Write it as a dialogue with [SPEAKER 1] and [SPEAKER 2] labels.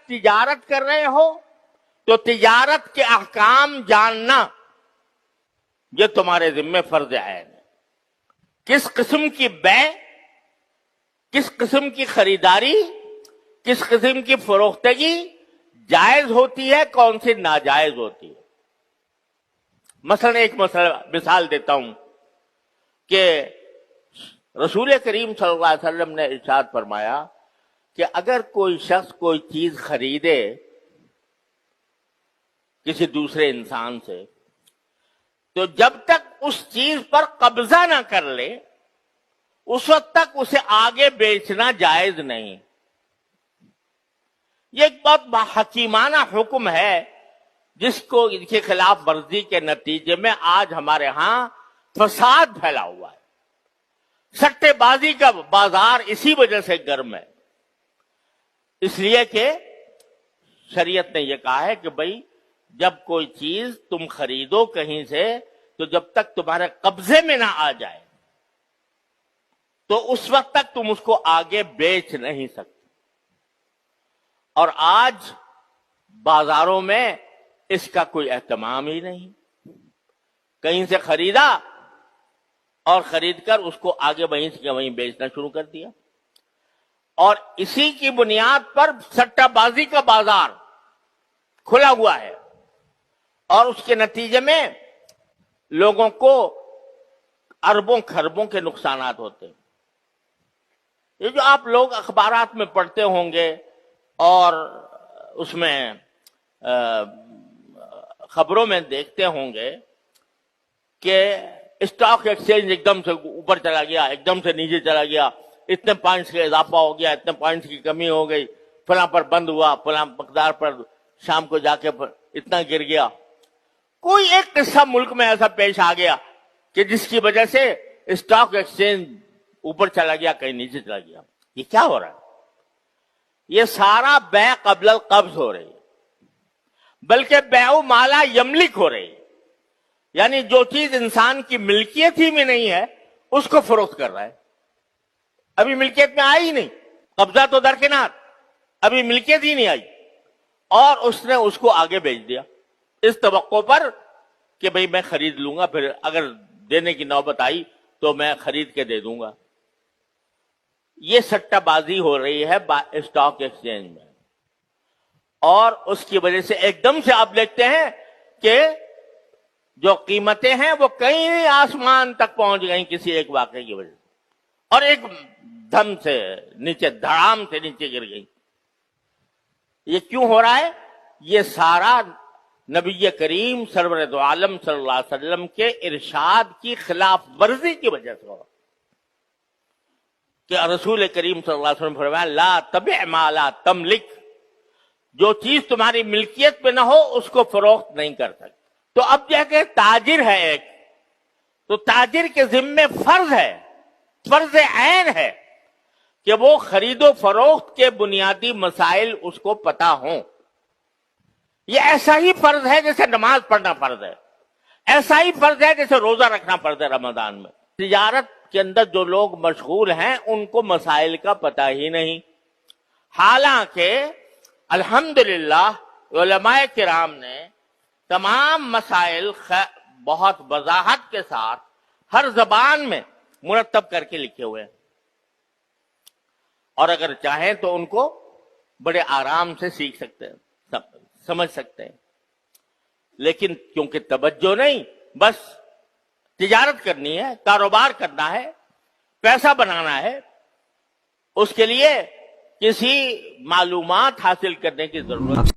[SPEAKER 1] تجارت کر رہے ہو تو تجارت کے احکام جاننا یہ تمہارے ذمہ فرض عین ہے. کس قسم کی بے، کس قسم کی خریداری، کس قسم کی فروختگی جائز ہوتی ہے، کون سی ناجائز ہوتی ہے. مثلا ایک مثال دیتا ہوں کہ رسول کریم صلی اللہ علیہ وسلم نے ارشاد فرمایا کہ اگر کوئی شخص کوئی چیز خریدے کسی دوسرے انسان سے تو جب تک اس چیز پر قبضہ نہ کر لے اس وقت تک اسے آگے بیچنا جائز نہیں. یہ ایک بہت حکیمانہ حکم ہے جس کو ان کے خلاف ورزی کے نتیجے میں آج ہمارے ہاں فساد پھیلا ہوا ہے. سٹے بازی کا بازار اسی وجہ سے گرم ہے، اس لیے کہ شریعت نے یہ کہا ہے کہ بھئی جب کوئی چیز تم خریدو کہیں سے تو جب تک تمہارے قبضے میں نہ آ جائے تو اس وقت تک تم اس کو آگے بیچ نہیں سکتے. اور آج بازاروں میں اس کا کوئی اہتمام ہی نہیں. کہیں سے خریدا اور خرید کر اس کو آگے وہیں سے وہیں بیچنا شروع کر دیا، اور اسی کی بنیاد پر سٹہ بازی کا بازار کھلا ہوا ہے، اور اس کے نتیجے میں لوگوں کو اربوں خربوں کے نقصانات ہوتے ہیں. یہ جو آپ لوگ اخبارات میں پڑھتے ہوں گے اور اس میں خبروں میں دیکھتے ہوں گے کہ اسٹاک ایکسچینج ایک دم سے اوپر چلا گیا، ایک دم سے نیچے چلا گیا، اتنے پوائنٹس کا اضافہ ہو گیا، اتنے پوائنٹس کی کمی ہو گئی، فلاں پر بند ہوا، فلاں مقدار پر شام کو جا کے اتنا گر گیا. کوئی ایک قصہ ملک میں ایسا پیش آ گیا کہ جس کی وجہ سے اسٹاک ایکسچینج اوپر چلا گیا، کہیں نیچے چلا گیا. یہ کیا ہو رہا ہے؟ یہ سارا بیع قبل القبض ہو رہی ہے، بلکہ بیع ما لا یملک ہو رہی ہے. یعنی جو چیز انسان کی ملکیت ہی میں نہیں ہے اس کو فروخت کر رہا ہے. ابھی ملکیت میں آئی ہی نہیں، قبضہ تو درکنار، ابھی ملکیت ہی نہیں آئی، اور اس نے اس کو آگے بیچ دیا اس توقع پر کہ بھئی میں خرید لوں گا، پھر اگر دینے کی نوبت آئی تو میں خرید کے دے دوں گا. یہ سٹہ بازی ہو رہی ہے اسٹاک ایکسچینج میں، اور اس کی وجہ سے ایک دم سے آپ دیکھتے ہیں کہ جو قیمتیں ہیں وہ کئی آسمان تک پہنچ گئیں کسی ایک واقعے کی وجہ سے، اور ایک دم سے نیچے دھڑام سے نیچے گر گئی. یہ کیوں ہو رہا ہے؟ یہ سارا نبی کریم سرور دو عالم صلی اللہ علیہ وسلم کے ارشاد کی خلاف ورزی کی وجہ سے ہو رہا ہے کہ رسول کریم صلی اللہ علیہ وسلم فرمایا لا تبع ما لا تملک، جو چیز تمہاری ملکیت پہ نہ ہو اس کو فروخت نہیں کر سکتے. تو اب جا کے تاجر ہے ایک، تو تاجر کے ذمے فرض ہے، فرض عین ہے کہ وہ خرید و فروخت کے بنیادی مسائل اس کو پتا ہوں. یہ ایسا ہی فرض ہے جیسے نماز پڑھنا فرض ہے، ایسا ہی فرض ہے جیسے روزہ رکھنا فرض ہے رمضان میں. تجارت کے اندر جو لوگ مشغول ہیں ان کو مسائل کا پتہ ہی نہیں، حالانکہ الحمدللہ علماء کرام نے تمام مسائل بہت وضاحت کے ساتھ ہر زبان میں مرتب کر کے لکھے ہوئے ہیں، اور اگر چاہیں تو ان کو بڑے آرام سے سیکھ سکتے ہیں، سمجھ سکتے ہیں. لیکن کیونکہ توجہ نہیں، بس تجارت کرنی ہے، کاروبار کرنا ہے، پیسہ بنانا ہے، اس کے لیے کسی معلومات حاصل کرنے کی ضرورت